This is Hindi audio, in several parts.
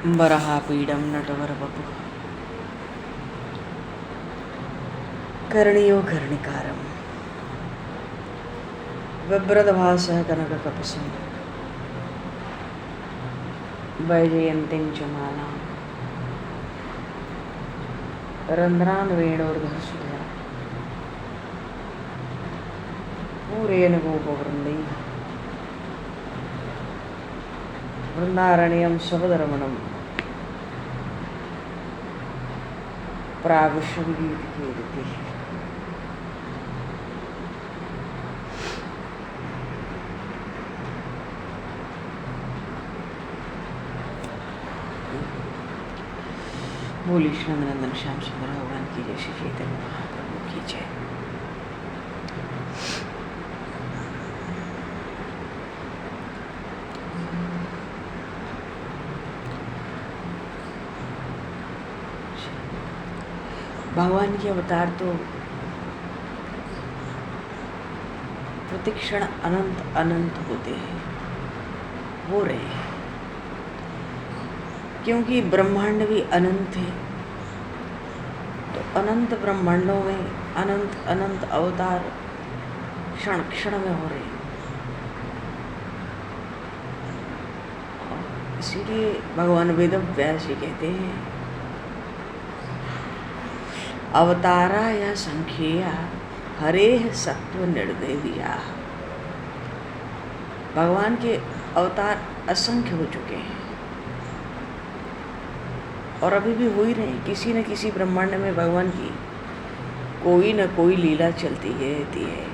वराहपीडं नटवरवपुः कर्णियो कर्णिकारं बिभ्रदभासः कनककपसं वैजयन्तीं च मालां रन्ध्रान् वेणोर्धसुधया पूरेण गोपवृन्दैः वृन्दारण्यं सपदरमणं प्रागुष्यगीतिकीर्तिः। बोली श्री नंदन श्याम सुंदर भगवान की जय, श्री चैतन्य महाप्रभु की जय। भगवान के अवतार तो प्रतिक्षण अनंत अनंत होते हैं, हो रहे हैं, क्योंकि ब्रह्मांड भी अनंत है। तो अनंत ब्रह्मांडों में अनंत अनंत अवतार क्षण क्षण में हो रहे हैं। इसीलिए भगवान वेदव्यास जी कहते हैं, अवतारा या संख्या हरेह सत्व निर्देविया। भगवान के अवतार असंख्य हो चुके हैं और अभी भी हो ही रहे हैं। किसी न किसी ब्रह्मांड में भगवान की कोई न कोई लीला चलती रहती है।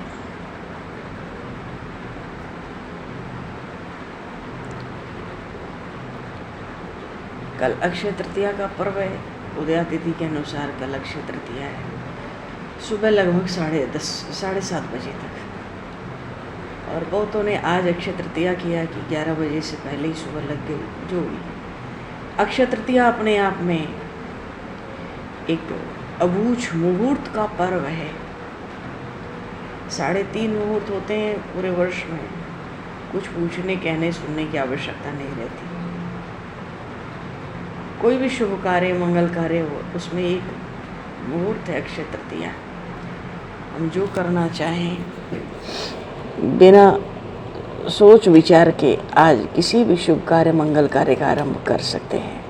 कल अक्षय तृतीया का पर्व है। उदया तिथि के अनुसार कल अक्षय तृतीया है। सुबह लगभग 7:30 बजे तक। और बहुतों ने आज अक्षय तृतीया किया कि 11 बजे से पहले ही सुबह लग गई। जो भी अक्षय तृतीया अपने आप में एक अबूझ मुहूर्त का पर्व है। 3.5 मुहूर्त होते हैं पूरे वर्ष में। कुछ पूछने कहने सुनने की आवश्यकता नहीं रहती। कोई भी शुभ कार्य मंगल कार्य हो, उसमें एक मुहूर्त है अक्षय तृतीया। हम जो करना चाहें बिना सोच विचार के आज किसी भी शुभ कार्य मंगल कार्य का आरंभ कर सकते हैं।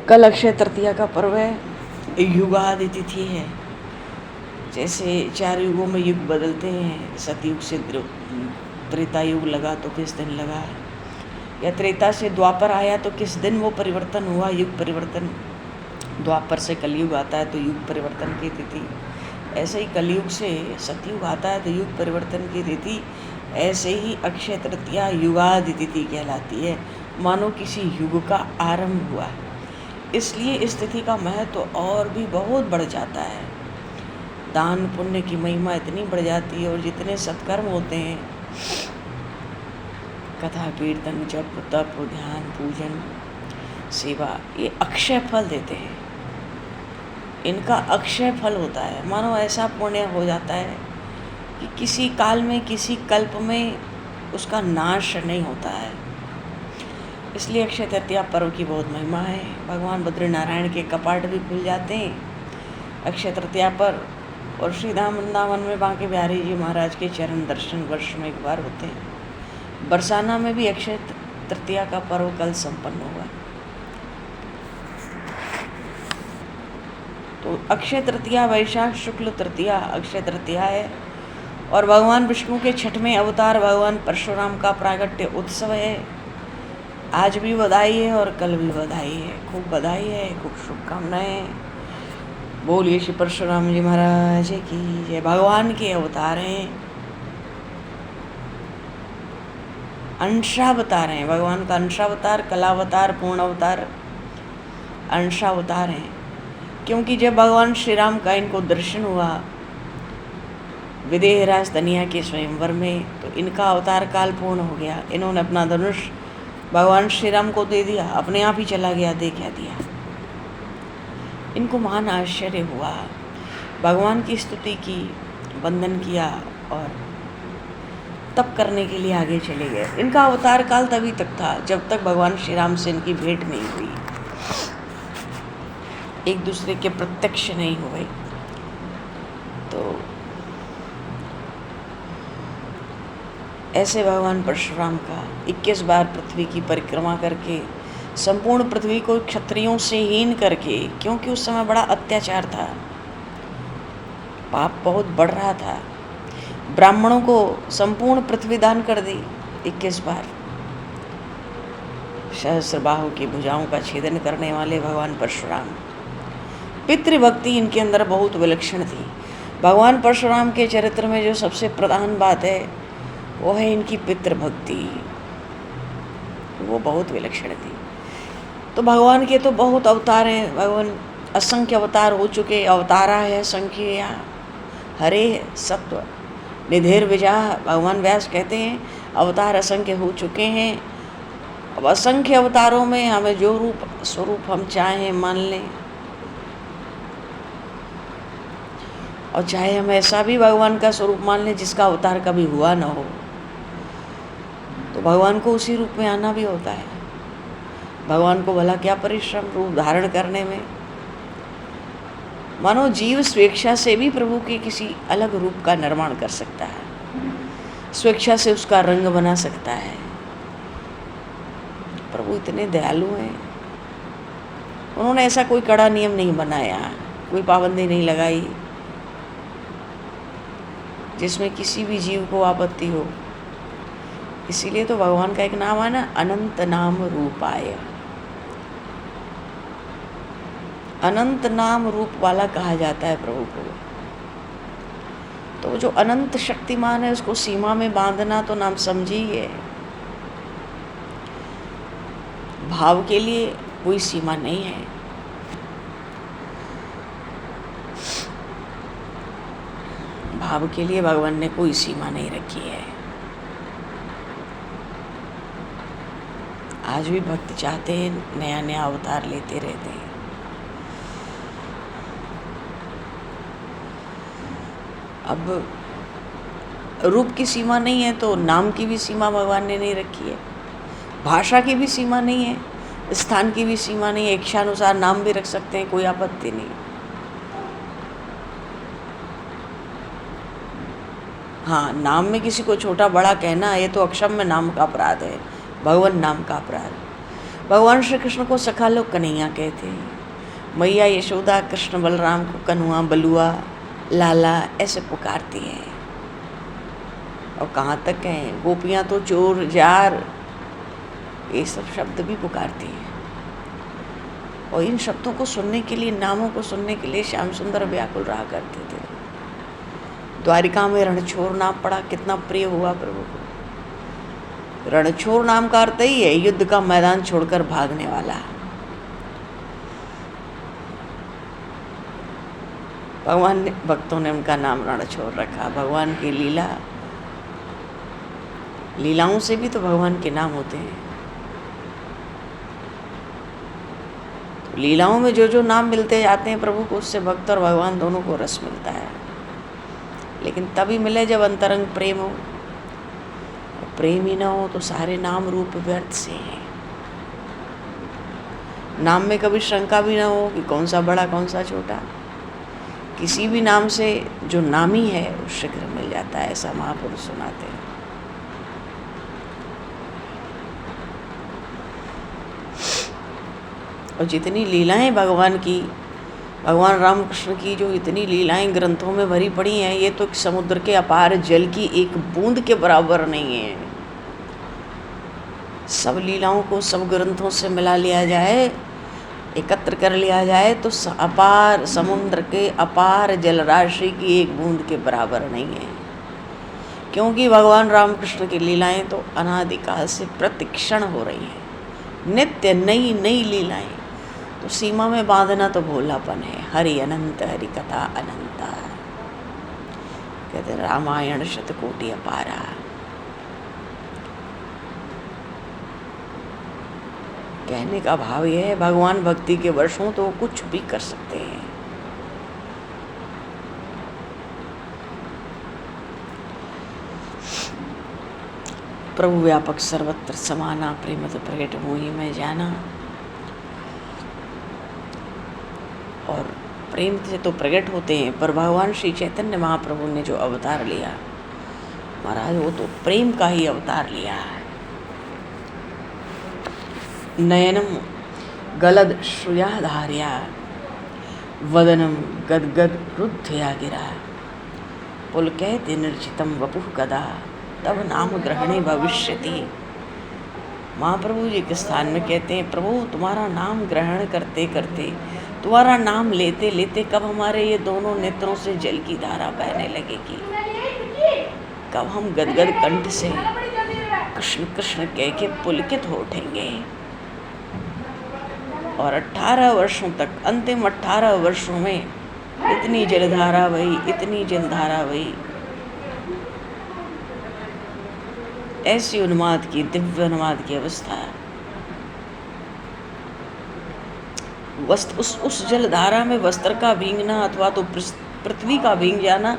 कल अक्षय तृतीया का पर्व है। युगादि तिथि है। जैसे 4 युगों में युग बदलते हैं, सतयुग से त्रेता युग लगा तो किस दिन लगा, या त्रेता से द्वापर आया तो किस दिन वो परिवर्तन हुआ, युग परिवर्तन। द्वापर से कलयुग आता है तो युग परिवर्तन की तिथि। ऐसे ही कलयुग से सतयुग आता है तो युग परिवर्तन की तिथि। ऐसे ही अक्षय तृतीया युगादि तिथि कहलाती है, मानो किसी युग का आरंभ हुआ है। इसलिए इस तिथि का महत्व और भी बहुत बढ़ जाता है। दान पुण्य की महिमा इतनी बढ़ जाती है और जितने सत्कर्म होते हैं, कथा कीर्तन जप तप ध्यान पूजन सेवा, ये अक्षय फल देते हैं। इनका अक्षय फल होता है। मानो ऐसा पुण्य हो जाता है कि किसी काल में किसी कल्प में उसका नाश नहीं होता है। इसलिए अक्षय तृतीया पर्व की बहुत महिमा है। भगवान बद्रीनारायण के कपाट भी खुल जाते हैं अक्षय तृतीया पर। और श्री धाम वृंदावन में बांके बिहारी जी महाराज के चरण दर्शन वर्ष में एक बार होते हैं। बरसाना में भी अक्षय तृतीया का पर्व कल संपन्न हुआ। तो अक्षय तृतीया वैशाख शुक्ल तृतीया अक्षय तृतीया है। और भगवान विष्णु के 6वें अवतार भगवान परशुराम का प्रागट्य उत्सव है। आज भी बधाई है और कल भी बधाई है। खूब बधाई है, खूब शुभकामनाएं। बोलिए श्री परशुराम जी महाराज की जय। भगवान के अवतार हैं, अंशावतार हैं। भगवान का अंशावतार, कलावतार, पूर्ण अवतार, अंशावतार हैं। क्योंकि जब भगवान श्री राम का इनको दर्शन हुआ विदेहराज तनिया के स्वयंवर में, तो इनका अवतार काल पूर्ण हो गया। इन्होंने अपना धनुष भगवान श्री राम को दे दिया, अपने आप ही चला गया, दे क्या दिया। इनको महान आश्चर्य हुआ। भगवान की स्तुति की, वंदन किया और तप करने के लिए आगे चले गए। इनका अवतार काल तभी तक था जब तक भगवान श्री राम से इनकी भेंट नहीं हुई, एक दूसरे के प्रत्यक्ष नहीं हुए। तो ऐसे भगवान परशुराम का 21 बार पृथ्वी की परिक्रमा करके संपूर्ण पृथ्वी को क्षत्रियों से हीन करके, क्योंकि उस समय बड़ा अत्याचार था, पाप बहुत बढ़ रहा था, ब्राह्मणों को संपूर्ण पृथ्वी दान कर दी 21 बार। सहस्रबाहु की भुजाओं का छेदन करने वाले भगवान परशुराम, पितृभक्ति इनके अंदर बहुत विलक्षण थी। भगवान परशुराम के चरित्र में जो सबसे प्रधान बात है वो है इनकी पितृभक्ति, वो बहुत विलक्षण थी। तो भगवान के तो बहुत अवतार हैं, भगवान असंख्य अवतार हो चुके। अवतारा है संख्या हरे सत्व निधेर विजाह, भगवान व्यास कहते हैं अवतार असंख्य हो चुके हैं। अब असंख्य अवतारों में हमें जो रूप स्वरूप हम चाहें मान लें, और चाहे हम ऐसा भी भगवान का स्वरूप मान लें जिसका अवतार कभी हुआ ना हो, तो भगवान को उसी रूप में आना भी होता है। भगवान को भला क्या परिश्रम रूप धारण करने में। मानो जीव स्वेच्छा से भी प्रभु के किसी अलग रूप का निर्माण कर सकता है, स्वेच्छा से उसका रंग बना सकता है। प्रभु इतने दयालु हैं, उन्होंने ऐसा कोई कड़ा नियम नहीं बनाया, कोई पाबंदी नहीं लगाई जिसमें किसी भी जीव को आपत्ति हो। इसीलिए तो भगवान का एक नाम है ना, अनंत नाम रूपाय, अनंत नाम रूप वाला कहा जाता है प्रभु को। तो जो अनंत शक्तिमान है उसको सीमा में बांधना तो नाम समझिए। भाव के लिए कोई सीमा नहीं है। भाव के लिए भगवान ने कोई सीमा नहीं रखी है। आज भी भक्त चाहते हैं नया नया अवतार लेते रहते हैं। अब रूप की सीमा नहीं है तो नाम की भी सीमा भगवान ने नहीं रखी है, भाषा की भी सीमा नहीं है, स्थान की भी सीमा नहीं है। इच्छानुसार नाम भी रख सकते हैं, कोई आपत्ति नहीं। हाँ, नाम में किसी को छोटा बड़ा कहना ये तो अक्षम्य नाम का अपराध है, भगवान नाम का अपराध। भगवान श्री कृष्ण को सखा लोग कन्हैया कहते हैं, मैया यशोदा कृष्ण बलराम को कन्हुआ बलुआ लाला ऐसे पुकारती हैं। और कहाँ तक हैं, गोपियाँ तो चोर जार ये सब शब्द भी पुकारती हैं। और इन शब्दों को सुनने के लिए, नामों को सुनने के लिए श्याम सुंदर व्याकुल रहा करते थे। द्वारिका में रणछोड़ नाम पड़ा, कितना प्रिय हुआ प्रभु को। रणछोड़ नाम का अर्थ ही है युद्ध का मैदान छोड़कर भागने वाला। भगवान ने, भक्तों ने उनका नाम रणछोड़ रखा। भगवान की लीलाओं से भी तो भगवान के नाम होते हैं। तो लीलाओं में जो जो नाम मिलते जाते हैं प्रभु को, उससे भक्त और भगवान दोनों को रस मिलता है। लेकिन तभी मिले जब अंतरंग प्रेम हो। प्रेम ही ना हो तो सारे नाम रूप व्यर्थ से हैं। नाम में कभी शंका भी ना हो कि कौन सा बड़ा कौन सा छोटा। किसी भी नाम से जो नामी है वो शीघ्र मिल जाता है, ऐसा महापुरुष सुनाते हैं। और जितनी लीलाएं भगवान की, भगवान रामकृष्ण की जो इतनी लीलाएं ग्रंथों में भरी पड़ी हैं, ये तो समुद्र के अपार जल की एक बूंद के बराबर नहीं है। सब लीलाओं को सब ग्रंथों से मिला लिया जाए, एकत्र कर लिया जाए तो अपार समुद्र के अपार जलराशि की एक बूंद के बराबर नहीं है। क्योंकि भगवान रामकृष्ण की लीलाएं तो अनादिकाल से प्रतिक्षण हो रही हैं, नित्य नई नई लीलाएं। तो सीमा में बांधना तो भोलापन है। हरि अनंत हरि कथा अनंता, कहते रामायण शतकोटि अपारा। कहने का भाव यह है, भगवान भक्ति के वर्षों तो कुछ भी कर सकते हैं। प्रभु व्यापक सर्वत्र समाना, प्रेमत प्रगट मोहि मैं जाना। और प्रेम से तो प्रकट होते हैं, पर भगवान श्री चैतन्य महाप्रभु ने जो अवतार लिया महाराज, वो तो प्रेम का ही अवतार लिया है। नयनम गलद श्रुयाधार्या, वदनम गदगद रुद्धया गिरा, पुलकैते निर्जितम वपुः कदा, तब नाम ग्रहणे भविष्यति। महाप्रभु जी के स्थान में कहते हैं, प्रभु तुम्हारा नाम ग्रहण करते करते, तुम्हारा नाम लेते लेते कब हमारे ये दोनों नेत्रों से जल की धारा बहने लगेगी, कब हम गदगद कंठ से कृष्ण कृष्ण कह के पुलकित हो उठेंगे। और 18 वर्षों तक, अंतिम 18 वर्षों में इतनी जलधारा बही, इतनी जलधारा बही, ऐसी उन्माद की, दिव्य उन्माद की अवस्था। उस जलधारा में वस्त्र का भींगना अथवा तो पृथ्वी का भींग जाना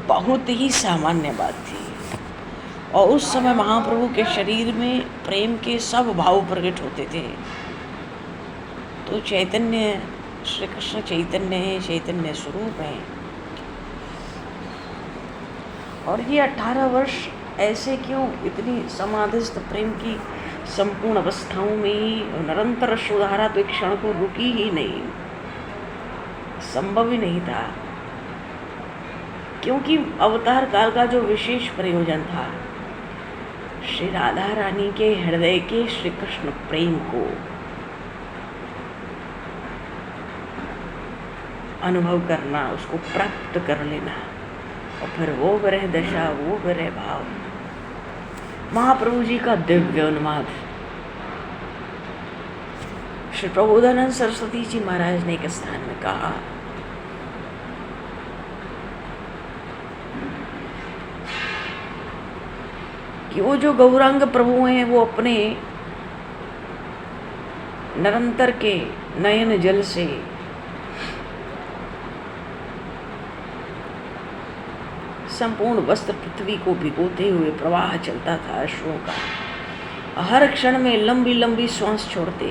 बहुत ही सामान्य बात थी। और उस समय महाप्रभु के शरीर में प्रेम के सब भाव प्रकट होते थे। तो चैतन्य, श्री कृष्ण चैतन्य है, चैतन्य स्वरूप है। और ये 18 वर्ष ऐसे क्यों, इतनी समाधिस्थ प्रेम की संपूर्ण अवस्थाओं में ही निरंतर अश्रुधारा तो एक क्षण को रुकी ही नहीं, संभव ही नहीं था। क्योंकि अवतार काल का जो विशेष प्रयोजन था, श्री राधा रानी के हृदय के श्री कृष्ण प्रेम को अनुभव करना, उसको प्राप्त कर लेना, और फिर वो विरह दशा, वो विरह भाव, महाप्रभु जी का दिव्य उन्माद। श्री प्रबोधानंद सरस्वती जी महाराज ने एक स्थान में कहा, कि वो जो गौरांग प्रभु हैं, वो अपने निरंतर के नयन जल से संपूर्ण वस्त्र पृथ्वी को भिगोते हुए प्रवाह चलता था अश्रुओं का। हर क्षण में लंबी लंबी श्वास छोड़ते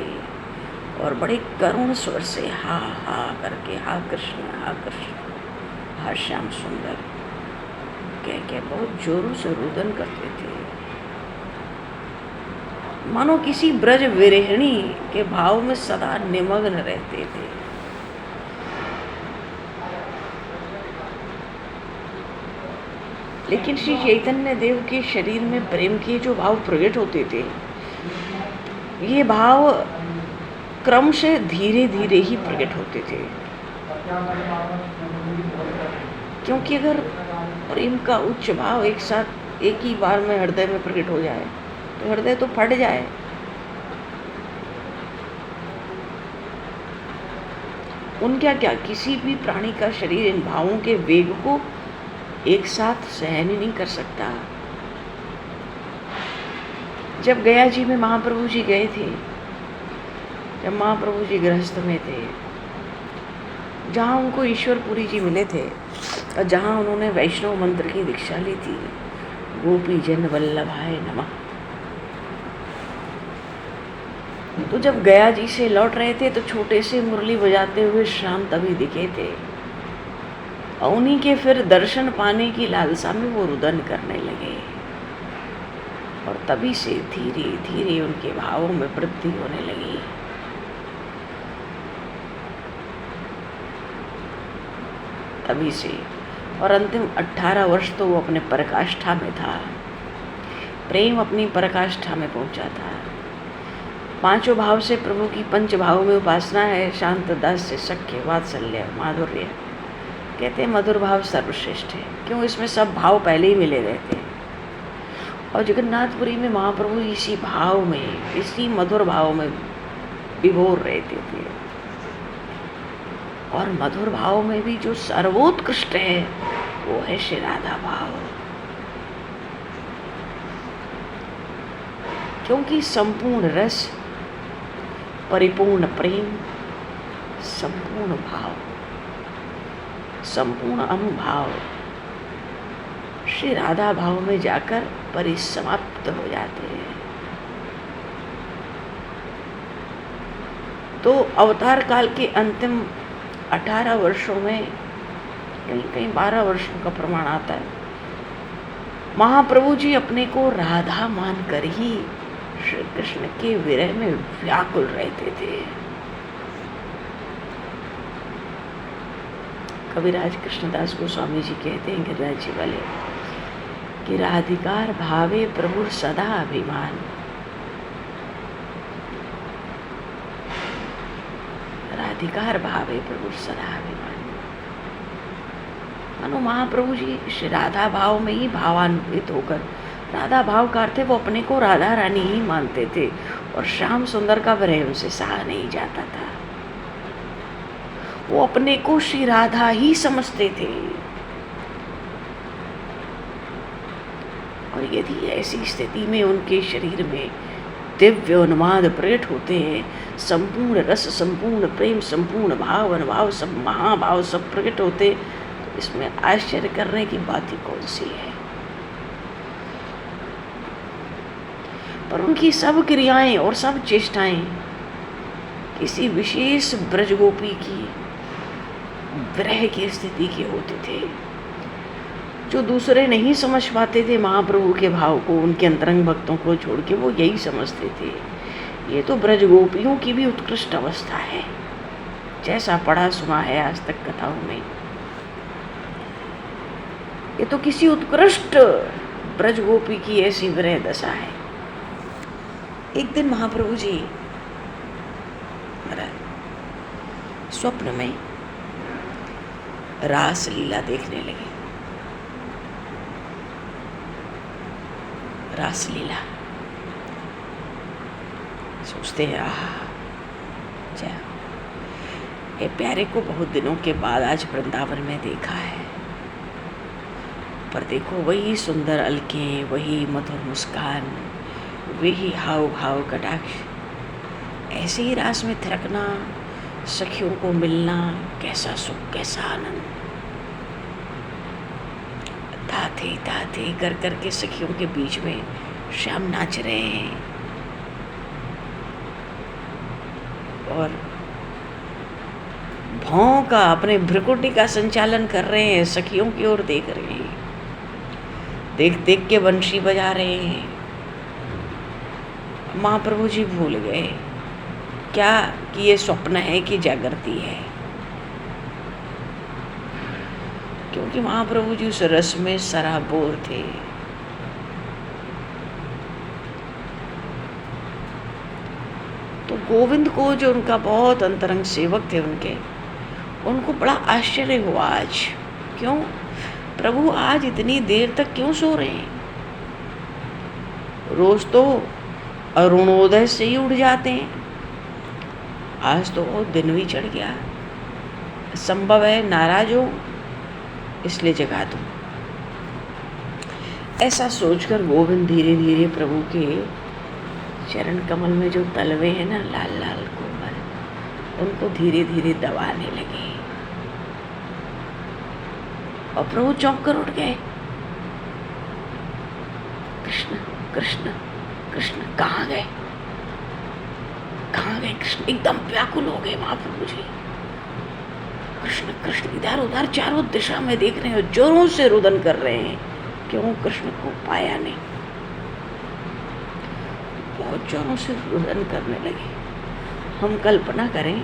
और बड़े करुण स्वर से हा हा करके, हा कृष्ण, हा श्याम सुंदर कह के बहुत जोरों से रुदन करते थे, मानो किसी ब्रज विरहिणी के भाव में सदा निमग्न रहते थे। लेकिन श्री चैतन्य देव के शरीर में प्रेम के जो भाव प्रकट होते थे, ये भाव क्रम से धीरे धीरे ही प्रकट होते थे। क्योंकि अगर प्रेम का उच्च भाव एक साथ एक ही बार में हृदय में प्रकट हो जाए तो हृदय तो फट जाए। उनका क्या, किसी भी प्राणी का शरीर इन भावों के वेग को एक साथ सहन ही नहीं कर सकता। जब गया जी में महाप्रभु जी गए थे, जब महाप्रभु जी गृहस्थ में थे, जहाँ उनको ईश्वरपुरी जी मिले थे और जहाँ उन्होंने वैष्णव मंत्र की दीक्षा ली थी, गोपी जन वल्लभाय नमः। तो जब गया जी से लौट रहे थे तो छोटे से मुरली बजाते हुए श्याम तभी दिखे थे, और उन्हीं के फिर दर्शन पाने की लालसा में वो रुदन करने लगे। और तभी से धीरे धीरे उनके भावों में वृद्धि होने लगी। तभी से, और अंतिम 18 वर्ष तो वो अपने पराकाष्ठा में था, प्रेम अपनी पराकाष्ठा में पहुंचा था। पांचों भाव से प्रभु की पंच भाव में उपासना है, शांत, दास्य, सख्य, वात्सल्य, माधुर्य। कहते हैं मधुर भाव सर्वश्रेष्ठ है। क्यों? इसमें सब भाव पहले ही मिले रहते हैं। और जगन्नाथपुरी में महाप्रभु इसी भाव में, इसी मधुर भाव में विभोर रहते थे। और मधुर भाव में भी जो सर्वोत्कृष्ट है वो है श्री राधा भाव। क्योंकि संपूर्ण रस, परिपूर्ण प्रेम, संपूर्ण भाव, संपूर्ण अनुभाव श्री राधा भाव में जाकर परिसमाप्त हो जाते हैं। तो अवतार काल के अंतिम 18 वर्षों में, कहीं कहीं 12 वर्षों का प्रमाण आता है, महाप्रभु जी अपने को राधा मानकर ही श्री कृष्ण के विरह में व्याकुल रहते थे। कविराज कृष्णदास गोस्वामी जी कहते हैं, गिरिराज जी वाले, कि राधिकार भावे प्रभु सदा अभिमान। राधिकार भावे प्रभु सदा अभिमान। मानो महाप्रभु जी श्री राधा भाव में ही भावान्वित होकर, राधा भाव का अर्थ है वो अपने को राधा रानी ही मानते थे और श्याम सुंदर का विरह उनसे सहा नहीं जाता था। वो अपने को श्री राधा ही समझते थे। और यदि ऐसी स्थिति में उनके शरीर में दिव्य उन्माद प्रकट होते हैं, संपूर्ण रस, संपूर्ण प्रेम, संपूर्ण भाव, अनुभाव, सब महाभाव सब प्रकट होते, तो इसमें आश्चर्य करने की बात ही कौन सी है। पर उनकी सब क्रियाएं और सब चेष्टाएं किसी विशेष ब्रजगोपी की विरह की स्थिति के होते थे, जो दूसरे नहीं समझ पाते थे महाप्रभु के भाव को। उनके अंतरंग भक्तों को छोड़ के वो यही समझते थे, ये तो ब्रजगोपियों की भी उत्कृष्ट अवस्था है, जैसा पढ़ा सुना है आज तक कथाओं में। ये तो किसी उत्कृष्ट ब्रजगोपी की ऐसी विरह दशा है। एक दिन महाप्रभु जी स्वप्न में रास लीला देखने लगे। रास लीला सोचते हैं, अच्छा ये प्यारे को बहुत दिनों के बाद आज वृंदावन में देखा है, पर देखो वही सुंदर अलकें, वही मधुर मुस्कान, वही हाव भाव कटाक्ष, ऐसे ही रास में थिरकना, सखियों को मिलना, कैसा सुख, कैसा आनंद। धाते धाते कर करके सखियों के बीच में श्याम नाच रहे हैं और भौं का अपने भ्रिकुटी का संचालन कर रहे हैं, सखियों की ओर देख रहे हैं, देख देख के बंशी बजा रहे हैं। महाप्रभु जी भूल गए क्या कि ये स्वप्न है कि जागृति है, क्योंकि महाप्रभु जी उस रस में सराबोर थे। तो गोविंद को, जो उनका बहुत अंतरंग सेवक थे उनको बड़ा आश्चर्य हुआ आज, क्यों प्रभु आज इतनी देर तक क्यों सो रहे हैं? रोज तो अरुणोदय से ही उठ जाते हैं, आज तो दिन भी चढ़ गया, संभव है नाराज हो इसलिए जगा दूं। ऐसा सोचकर गोविंद धीरे धीरे प्रभु के चरण कमल में जो तलवे हैं ना, लाल लाल कोमल, उनको धीरे धीरे दबाने लगे और प्रभु चौंक कर उठ गए। कृष्ण कृष्ण कृष्ण कहाँ गए, कहाँ गए कृष्ण? एकदम व्याकुल हो गए महाप्रभु जी। कृष्ण कृष्ण इधर उधर चारों दिशा में देख रहे हैं, जोरों से रुदन कर रहे हैं, क्यों कृष्ण को पाया नहीं। बहुत जोरों से रुदन करने लगे। हम कल्पना करें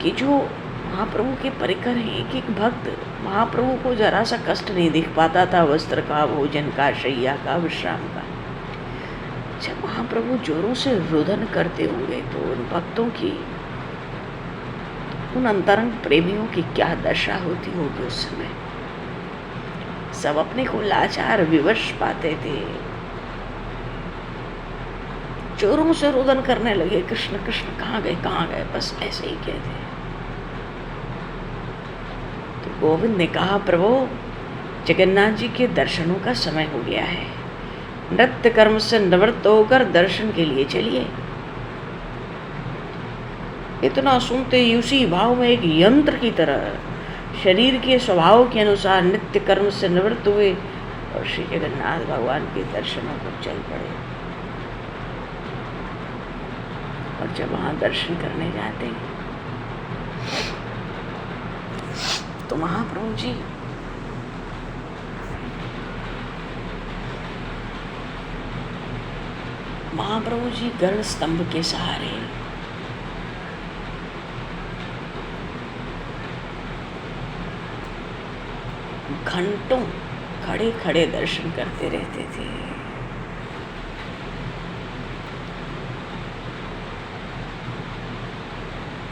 कि जो महाप्रभु के परिकर हैं, एक एक भक्त महाप्रभु को जरा सा कष्ट नहीं दिख पाता था, वस्त्र का, भोजन का, शैया का, विश्राम का। जब महाप्रभु जोरों से रुदन करते होंगे तो उन भक्तों की, उन अंतरंग प्रेमियों की क्या दशा होती होगी उस समय। सब अपने को लाचार विवश पाते थे, जोरों से रुदन करने लगे, कृष्ण कृष्ण कहाँ गए कहाँ गए, बस ऐसे ही कहते। तो गोविंद ने कहा, प्रभु जगन्नाथ जी के दर्शनों का समय हो गया है, नृत्य कर्म से निवृत्त होकर दर्शन के लिए चलिए। इतना सुनते ही उसी भाव में एक यंत्र की तरह शरीर के स्वभाव के अनुसार नित्य कर्म से निवृत्त हुए और श्री जगन्नाथ भगवान के दर्शनों को चल पड़े। और जब वहाँ दर्शन करने जाते हैं तो महाप्रभु जी गरुड़ स्तंभ के सहारे घंटों खड़े खड़े दर्शन करते रहते थे।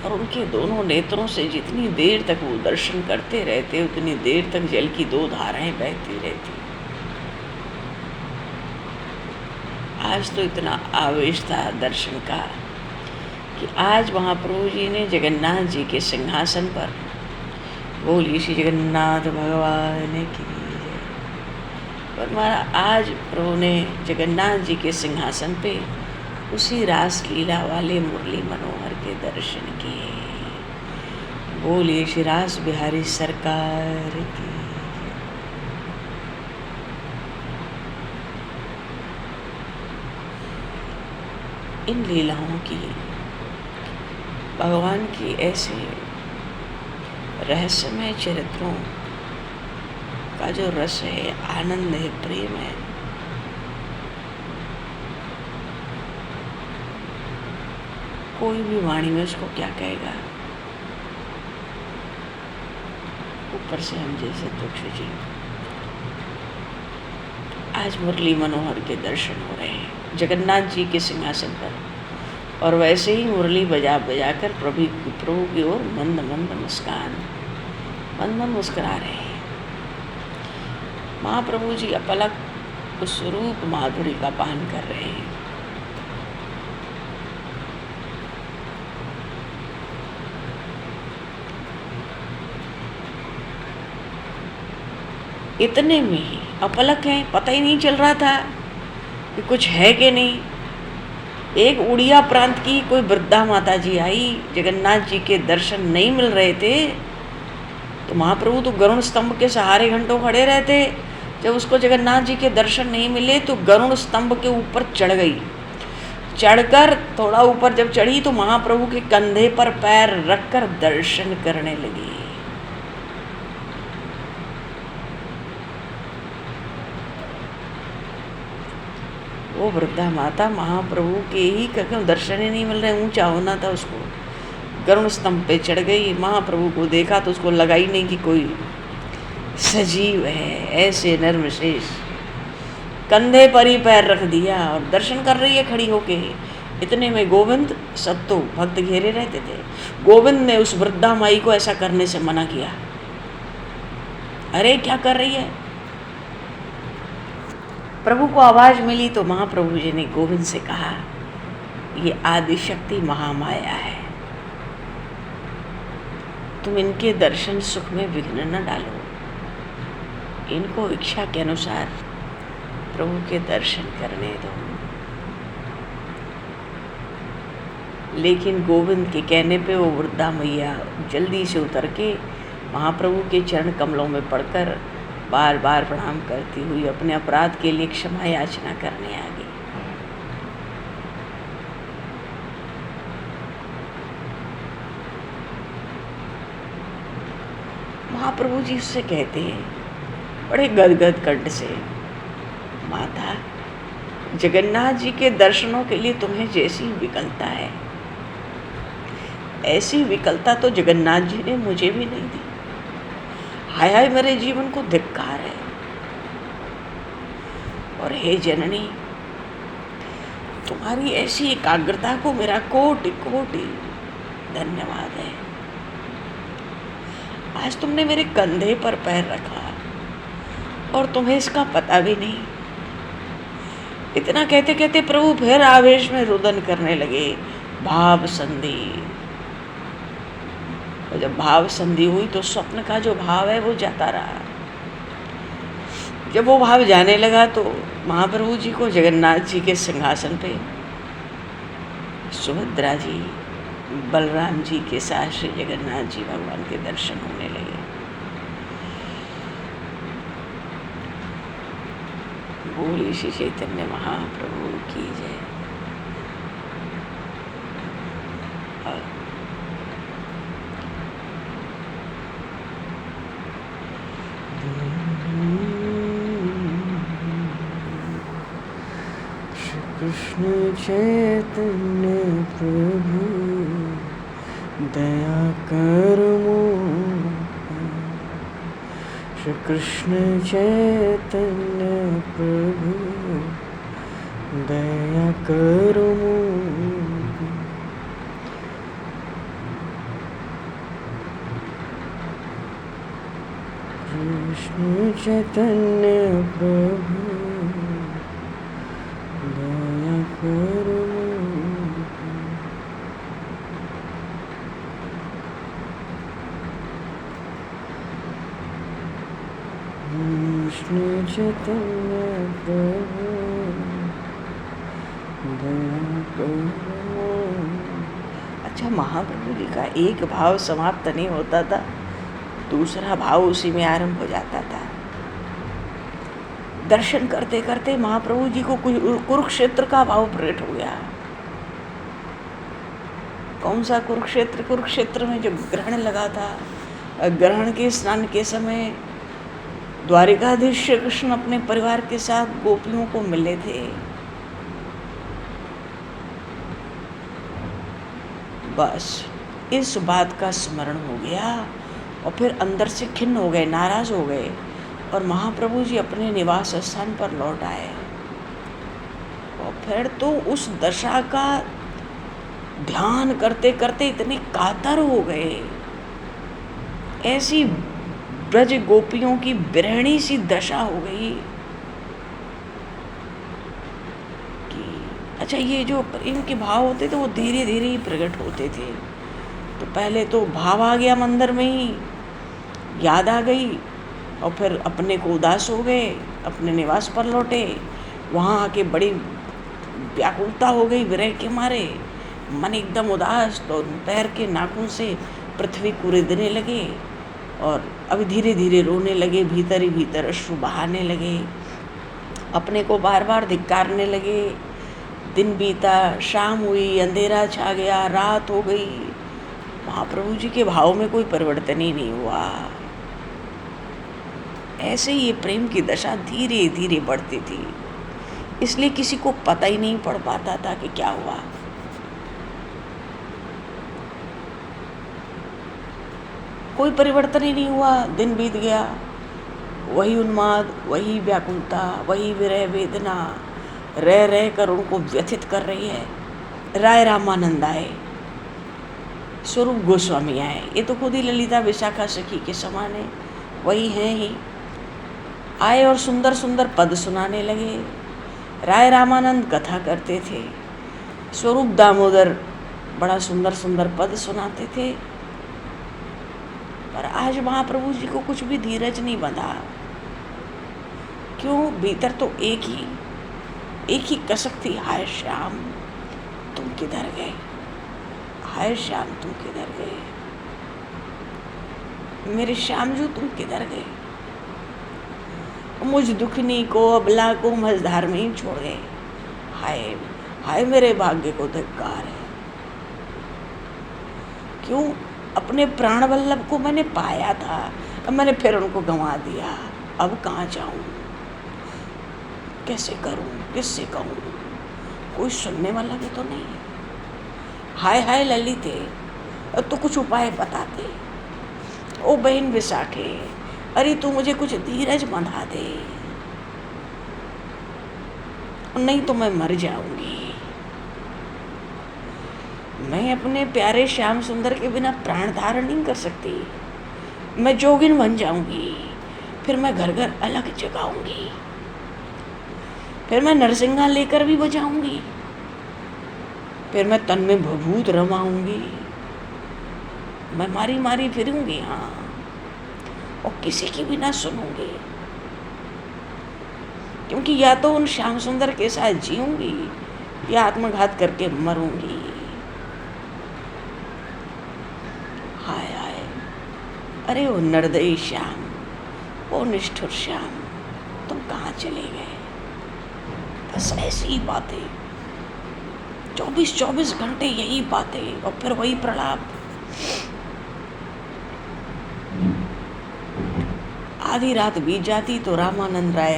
और उनके दोनों नेत्रों से जितनी देर तक वो दर्शन करते रहते उतनी देर तक जल की दो धाराएं बहती रहती। आज तो इतना आवेश था दर्शन का कि आज महाप्रभु जी ने जगन्नाथ जी के सिंहासन पर, बोलिए श्री जगन्नाथ भगवान की जय, पर आज प्रभु ने जगन्नाथ जी के सिंहासन पे उसी रास लीला वाले मुरली मनोहर के दर्शन किए। बोलिए श्री रास बिहारी सरकार की। इन लीलाओं की, भगवान की ऐसे रहस्यमय चरित्रों का जो रस है, आनंद है, प्रेम है, कोई भी वाणी में उसको क्या कहेगा। ऊपर से हम जैसे तुक्ष जी आज मुरली मनोहर के दर्शन हो रहे हैं जगन्नाथ जी के सिंहासन पर, और वैसे ही मुरली बजा बजा कर प्रभु की ओर मंद मंद मुस्कुरा रहे हैं। महाप्रभु जी अपलक उस रूप माधुरी का पान कर रहे हैं। इतने में ही अपलक हैं, पता ही नहीं चल रहा था कि कुछ है कि नहीं। एक उड़िया प्रांत की कोई वृद्धा माता जी आई, जगन्नाथ जी के दर्शन नहीं मिल रहे थे तो महाप्रभु तो गरुड़ स्तंभ के सहारे घंटों खड़े रहते। जब उसको जगन्नाथ जी के दर्शन नहीं मिले तो गरुड़ स्तंभ के ऊपर चढ़ गई। चढ़कर थोड़ा ऊपर जब चढ़ी तो महाप्रभु के कंधे पर पैर रखकर दर्शन करने लगी। वो वृद्धा माता महाप्रभु के ही क्यों दर्शन ही नहीं मिल रहे, ऊंचा होना था उसको, गरुड़ स्तंभ पे चढ़ गई। महाप्रभु को देखा तो उसको लगा ही नहीं कि कोई सजीव है। ऐसे नर्मशेष कंधे पर ही पैर रख दिया और दर्शन कर रही है खड़ी होके। इतने में गोविंद, सब तो भक्त घेरे रहते थे, गोविंद ने उस वृद्धा माई को ऐसा करने से मना किया। अरे क्या कर रही है? प्रभु को आवाज मिली तो महाप्रभु जी ने गोविंद से कहा, ये आदिशक्ति महामाया है, तुम इनके दर्शन सुख में विघ्न न डालो, इनको इच्छा के अनुसार प्रभु के दर्शन करने दो। लेकिन गोविंद के कहने पे वो वृद्धा मैया जल्दी से उतर के महाप्रभु के चरण कमलों में पड़कर बार बार प्रणाम करती हुई अपने अपराध के लिए क्षमा याचना करने आ गई। महाप्रभु जी उससे कहते हैं बड़े गदगद कंठ से, माता, जगन्नाथ जी के दर्शनों के लिए तुम्हें जैसी विकलता है, ऐसी विकलता तो जगन्नाथ जी ने मुझे भी नहीं दी। हाय हाय मेरे जीवन को धिक्कार है। और हे जननी, तुम्हारी ऐसी एकाग्रता को मेरा कोटि कोटि धन्यवाद है। आज तुमने मेरे कंधे पर पैर रखा और तुम्हें इसका पता भी नहीं। इतना कहते कहते प्रभु फिर आवेश में रुदन करने लगे, भाव संधि। और जब भाव संधि हुई तो स्वप्न का जो भाव है वो जाता रहा। जब वो भाव जाने लगा तो महाप्रभु जी को जगन्नाथ जी के सिंहासन पे सुभद्रा जी, बलराम जी के साथ श्री जगन्नाथ जी भगवान के दर्शन होने लगे। बोलिए श्री चैतन्य महाप्रभु की जय। श्री कृष्ण चैतन्य प्रभु दया कर मोह, श्री कृष्ण चैतन्य प्रभु दया करो मोह। कृष्ण चैतन्य प्रभु दया करो मोह। कृष्ण चैतन्य प्रभु दया करो। अच्छा, महाप्रभु जी का एक भाव समाप्त नहीं होता था, दूसरा भाव उसी में आरंभ हो जाता था। दर्शन करते करते महाप्रभु जी को कुरुक्षेत्र का भाव प्रकट हो गया। कौन सा कुरुक्षेत्र? कुरुक्षेत्र में जो ग्रहण लगा था, ग्रहण के स्नान के समय द्वारिकाधीश श्री कृष्ण अपने परिवार के साथ गोपियों को मिले थे। बस इस बात का स्मरण हो गया और फिर अंदर से खिन्न हो गए, नाराज हो गए और महाप्रभु जी अपने निवास स्थान पर लौट आए। और फिर तो उस दशा का ध्यान करते करते इतने कातर हो गए, ऐसी ब्रज गोपियों की बिरहणी सी दशा हो गई कि अच्छा, ये जो प्रेम के भाव होते थे वो धीरे धीरे ही प्रकट होते थे। तो पहले तो भाव आ गया मंदिर में ही, याद आ गई और फिर अपने को उदास हो गए, अपने निवास पर लौटे। वहाँ आके बड़ी व्याकुलता हो गई विरह के मारे, मन एकदम उदास, तो पैर के नाखून से पृथ्वी कुरेदने लगे और अभी धीरे धीरे रोने लगे, भीतर ही भीतर अश्रु बहाने लगे, अपने को बार बार धिक्कारने लगे। दिन बीता, शाम हुई, अंधेरा छा गया, रात हो गई, महाप्रभु जी के भाव में कोई परिवर्तन ही नहीं हुआ। ऐसे ही ये प्रेम की दशा धीरे धीरे बढ़ती थी, इसलिए किसी को पता ही नहीं पड़ पाता था कि क्या हुआ। कोई परिवर्तन ही नहीं हुआ। दिन बीत गया, वही उन्माद, वही व्याकुलता, वही विरह वेदना रह रह कर उनको व्यथित कर रही है। राय रामानंद आए, स्वरूप गोस्वामी आए, ये तो खुद ही ललिता विशाखा सखी के समान है, वही हैं ही। आए और सुंदर सुंदर पद सुनाने लगे। राय रामानंद कथा करते थे, स्वरूप दामोदर बड़ा सुंदर सुंदर पद सुनाते थे। पर आज महाप्रभु जी को कुछ भी धीरज नहीं बंधा। क्यों? भीतर तो एक ही कसक थी, हाय श्याम तुम किधर गए, हाय श्याम तुम किधर गए, मेरे श्याम जो तुम किधर गए। मुझ दुखनी को, अबला को मझधार में ही छोड़ गए। हाय हाय मेरे भाग्य को धिक्कार है। क्यों? अपने प्राण वल्लभ को मैंने पाया था, अब मैंने फिर उनको गंवा दिया। अब कहाँ जाऊं, कैसे करूं, किससे कहूं, कोई सुनने वाला भी तो नहीं। हाय हाय ललिते, अब तो कुछ उपाय बताते। ओ बहन विशाखे, अरे तू मुझे कुछ धीरज बंधा दे, नहीं तो मैं मर जाऊंगी। मैं अपने प्यारे श्याम सुंदर के बिना प्राण धारण नहीं कर सकती। मैं जोगिन बन जाऊंगी, फिर मैं घर घर अलग जगाऊंगी, फिर मैं नरसिंगा लेकर भी बजाऊंगी, फिर मैं तन में भभूत रमाऊंगी, मैं मारी मारी फिरूंगी, हाँ, और किसी की भी ना सुनूंगी। क्योंकि या तो उन श्याम सुंदर के साथ जीऊंगी या आत्मघात करके मरूंगी। हाय हाय, अरे वो निर्दयी श्याम, वो निष्ठुर श्याम, तुम कहाँ चले गए? बस ऐसी बातें, 24 घंटे यही बातें और फिर वही प्रलाप। आधी रात बीत जाती तो रामानंद राय,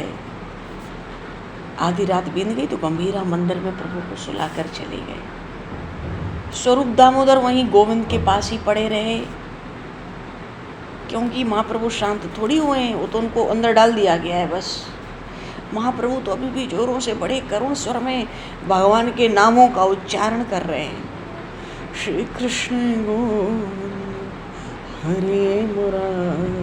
आधी रात बीत गई तो गंभीरा मंदिर में प्रभु को सुलाकर चले गए। स्वरूप दामोदर वहीं गोविंद के पास ही पड़े रहे, क्योंकि महाप्रभु शांत थोड़ी हुए हैं, वो तो उनको अंदर डाल दिया गया है बस। महाप्रभु तो अभी भी जोरों से बड़े करुण स्वर में भगवान के नामों का उच्चारण कर रहे हैं। श्री कृष्ण गोविंद हरे मुरारी,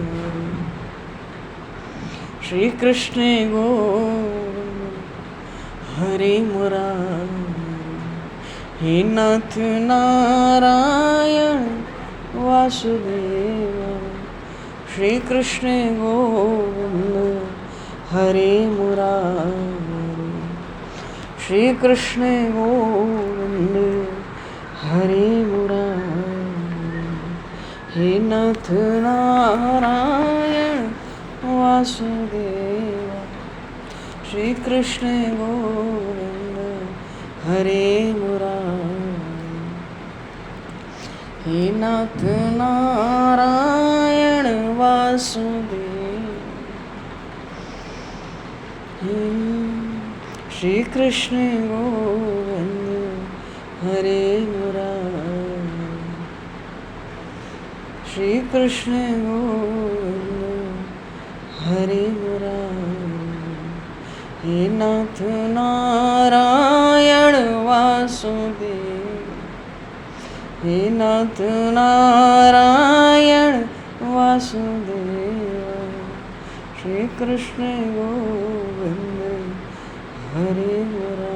श्री कृष्ण गोविंद हरे मुरारी, हे नाथ नारायण वासुदेव, श्री कृष्ण गोविंद हरे मुरारी, श्री कृष्ण गोविंद हरे मुरारी, हे नाथ नारायण वासुदेव, श्री कृष्ण गोविंद हरे मुरारी, हे नाथ नारायण वासुदेव, श्री कृष्ण गोविंद हरे मुरारी, श्री कृष्ण गोविंद हरे मुरारी, हे नाथ नारायण वासुदेव, हे नाथ नारायण वासुदेव, श्री कृष्ण गोविंद हरे मुरारी।